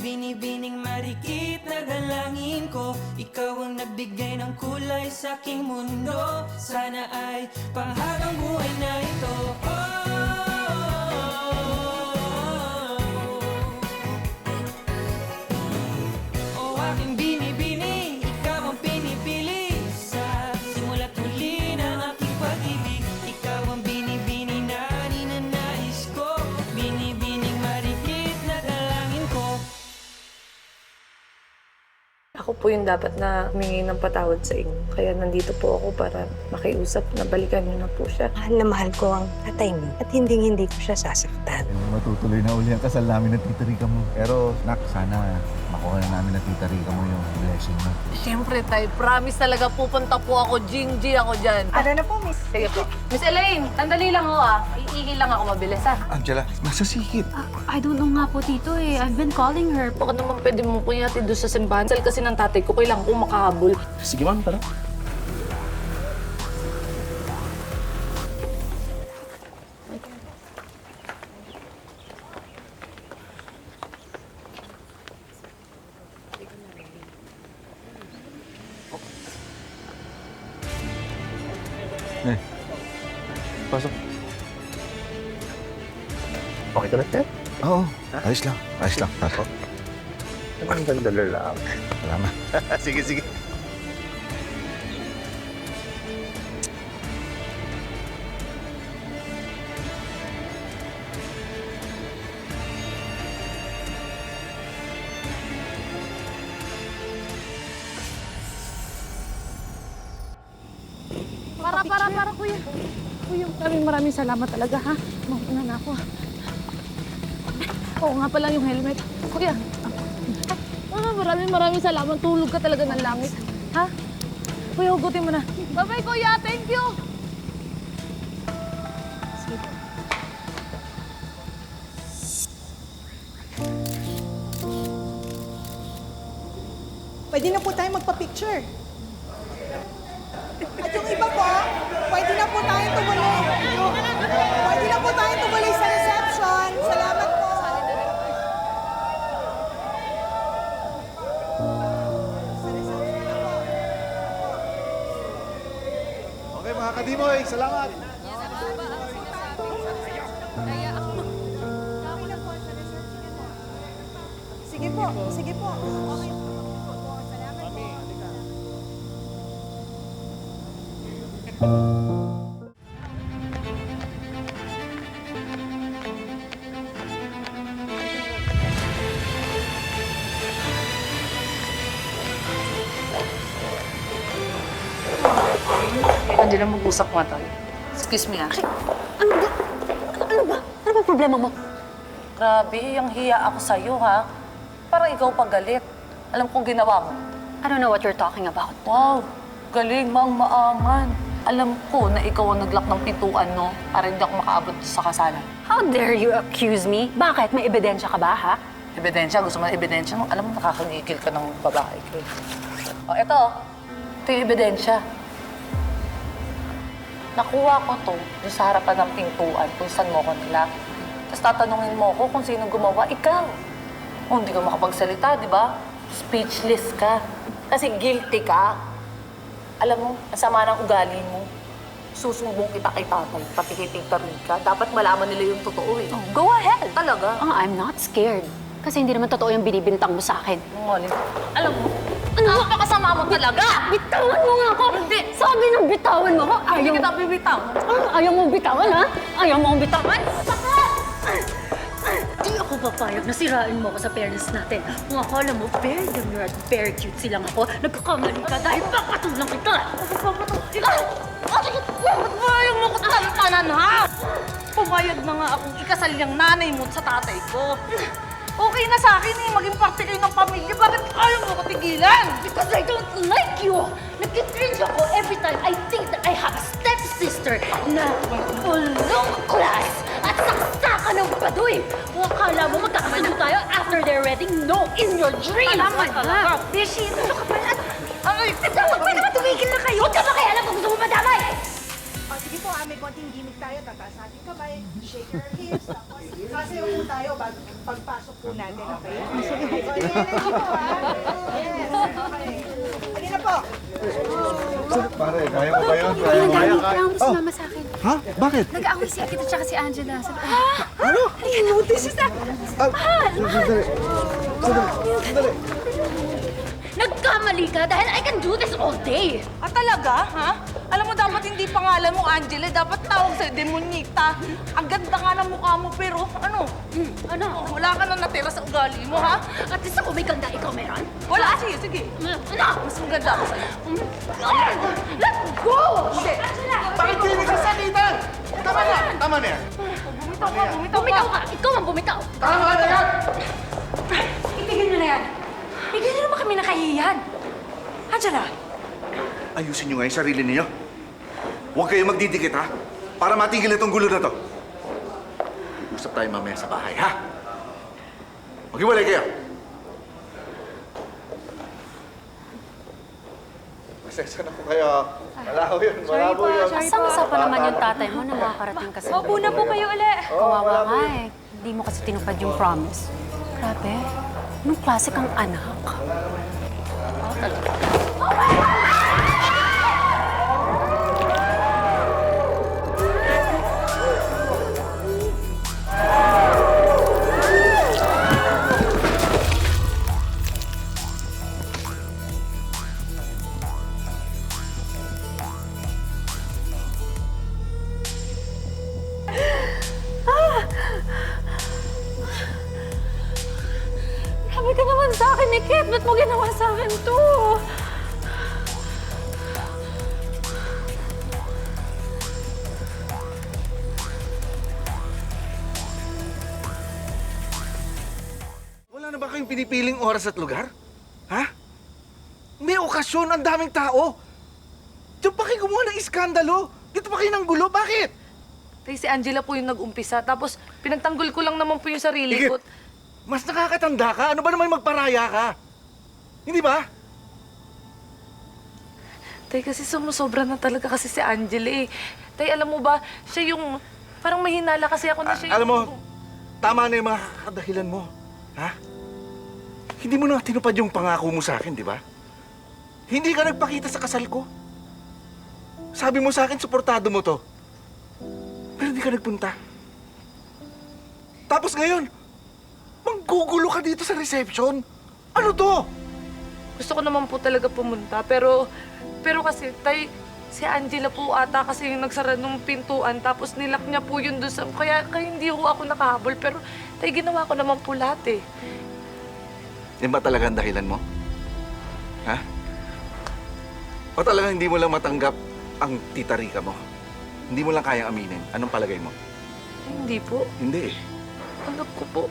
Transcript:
binibining marikit na dalangin ko. Ikaw ang nagbigay ng kulay sa aking mundo. Sana ay panghabang buhay na ito. Oh, aking binibining, ikaw ang pinipili. Sa simula't huli ng aking pag-ibig, ikaw ang binibini na ninanais ko. Binibining marikit na dalangin ko. Ako po yung dapat na humingi ng patawad sa inyo. Kaya nandito po ako para makiusap na balikan niyo na po siya. Mahal na mahal ko ang tatay mo at hindi ko siya sasaktan. Matutuloy na uli ang kasal namin ng Tita Rica mo. Pero, nak, sana makuha na namin ng Tita Rica mo yung blessing mo. Siyempre, tay. Promise talaga pupunta po ako. Jing-G ako dyan. Ano na po, miss? Sige po. Miss Elaine, sandali lang ho Iigil lang ako mabilis Angela, nasa sikit. I don't know nga po, Tito eh. I've been calling her. Baka naman pwede mo po yati doon sa simbahan. Sal kasi ng tatay ko, kailangan kong makahabol. Sige ma'am, tara. Pasok. Okay ka na, Ted? Oo, ayos lang. Ayos lang. Pasok. Ang gandala lang. Salamat. Sige, sige. Para, kuya. Kuya, maraming salamat talaga, ha? Mauna na ako. Oo nga pala yung helmet. Kuya. Maraming salamat. Tulog ka talaga ng langit. Ha? Kuya, hugutin mo na. Bye-bye, kuya. Thank you. Pwede na po tayo magpa-picture. At yung iba po, pwede na po tayo tumuloy. Pwede na po tayo tumuloy sa reception. Salamat po. Sa reception na po. Okay, mga kadimoy, salamat. Sige po, sige po. Okay. Salamat po. Angela, mag-usap nga tayo. Excuse me, Ano ba? Ano ba problema mo? Grabe, yung hiya ako sa'yo, ha? Parang ikaw pagalit. Alam kong ginawa mo. I don't know what you're talking about. Wow, galing, maangan. Alam ko na ikaw ang naglock ng pintuan, no? Para hindi ako makaabot sa kasalan. How dare you accuse me? Bakit? May ebidensya ka ba, ha? Ebidensya? Gusto mo ng ebidensya? Alam mo, nakakagigil ka ng babae ko. O, eto. Ito yung ebidensya. Nakuha ko to doon sa harapan ng pintuan kung saan mo ko nila. Tapos tatanungin mo ko kung sino gumawa. Ikaw. O, hindi ka makapagsalita, di ba? Speechless ka. Kasi guilty ka. Alam mo, ang sama ng ugali mo. Susumbong kita kay tatay, pati kay Tita Rica. Dapat malaman nila yung totoo eh. Go ahead. Talaga? I'm not scared. Kasi hindi naman totoo yung binibintang mo sa akin. Alam mo, ano pa kasama mo talaga? Bitawan mo nga ako! Hindi! Sabi ng bitawan mo ako, Hindi kita bibitaw. Ayaw mo bitawan, ha? Ayaw mo bitawan? Di ako papayag na sirain mo ako sa fairness natin. Kung akala mo, very demure at very cute silang ako, nagkakamali ka dahil papatulang kita! Ikaw! Bakit ba ayaw mo ko talpanan, ha? Pumayag na nga akong ikasal yung nanay mo sa tatay ko. Okay na sa akin eh, maging parte kayo ng pamilya. Bakit ayaw mo ko tigilan? Because I don't like you! Nagkikringe ako every time I think that I have a stepsister na ulong class at saksakan ng baduy. Kung akala mo magkakasundo tayo after their wedding, no, in your dreams! Tama talaga. Bishi, ano ka pala? Ay, Pwede naman tumigil na kayo! Huwag ka makialam kung gusto mo madamay! Sige Sige po, may konting gimmick tayo. Tataas natin kamay, shake your hips. Tapos, sasayaw po tayo bago pagpasok po natin. Okay? Sige po. Energy po, ha? Yes. Okay. Halina po. Pare, kaya mo ba yun? Kaya mo ba yun? Nag-aaway si mama sa akin. Ha? Bakit? Nag-aaway si Akita tsaka si Angela. Sabi, Ano? this is that. Sandali. Nagkamali ka dahil I can do this all day. Ah, talaga? Ha? Alam mo, dapat hindi pangalan mo, Angela. Dapat tawag sa'yo, Demonita. Ang ganda nga ng mukha mo, pero ano? Ano? Wala ka na natira sa ugali mo, ha? At least ako may ganda, ikaw meron? Wala, sige. Ano? Mas maganda ako sa'yo. Let's go! Bakit hindi nagsasalita? Tama na yan. Bumitaw ka! Ikaw ang bumitaw! Tama na yan! Itigil nyo na yan. Bigyan nyo naman kami nakahiyan. Angela, Ayusin nyo nga yung sarili niyo. Huwag kayo magdidikit, ha? Para matigil itong gulo na to. Usap tayo mamaya sa bahay, ha? Maghiwalay kayo. Pasensya na po kayo. Malabo yun. Malabo yun. Asang-asa pa naman yung tatay mo na makakarating kasi. maupo na po kayo ulit. Kawawa nga eh. Hindi mo kasi tinupad yung promise. Grabe. Anong klase kang anak? Grabe ka naman sa akin, Nikit. Ba't mo ginawa sa akin to? Wala na ba kayong pinipiling oras at lugar? Ha? May okasyon, ang daming tao. Diyan pa kayo gumawa ng iskandalo. Dito pa kayo ng gulo. Bakit? Tay, si Angela po yung nag-umpisa. Tapos, pinagtanggol ko lang naman po yung sarili Higit. ko. Mas nakakatanda ka. Ano ba naman magparaya ka? Hindi ba? Tay, kasi sumusobra na talaga kasi si Angela eh. Tay, alam mo ba, siya yung... Parang mahinala kasi ako na siya yung... Alam mo, tama na yung mga kadahilan mo. Ha? Hindi mo na tinupad yung pangako mo sa akin, di ba? Hindi ka nagpakita sa kasal ko. Sabi mo sa akin, suportado mo to. Pero hindi ka nagpunta. Tapos ngayon, manggugulo ka dito sa reception. Ano to? Gusto ko naman po talaga pumunta, pero kasi, tay, si Angela po ata kasi yung nagsara ng pintuan, tapos nilak niya po yun doon sa... Kaya hindi ho ako nakahabol, pero tay, ginawa ko naman po lahat eh. Yan ba talaga ang dahilan mo? Ha? O talagang hindi mo lang matanggap ang tita Rica mo? Hindi mo lang kayang aminin? Anong palagay mo? Ay, hindi po. Hindi eh. Tanggap ko po.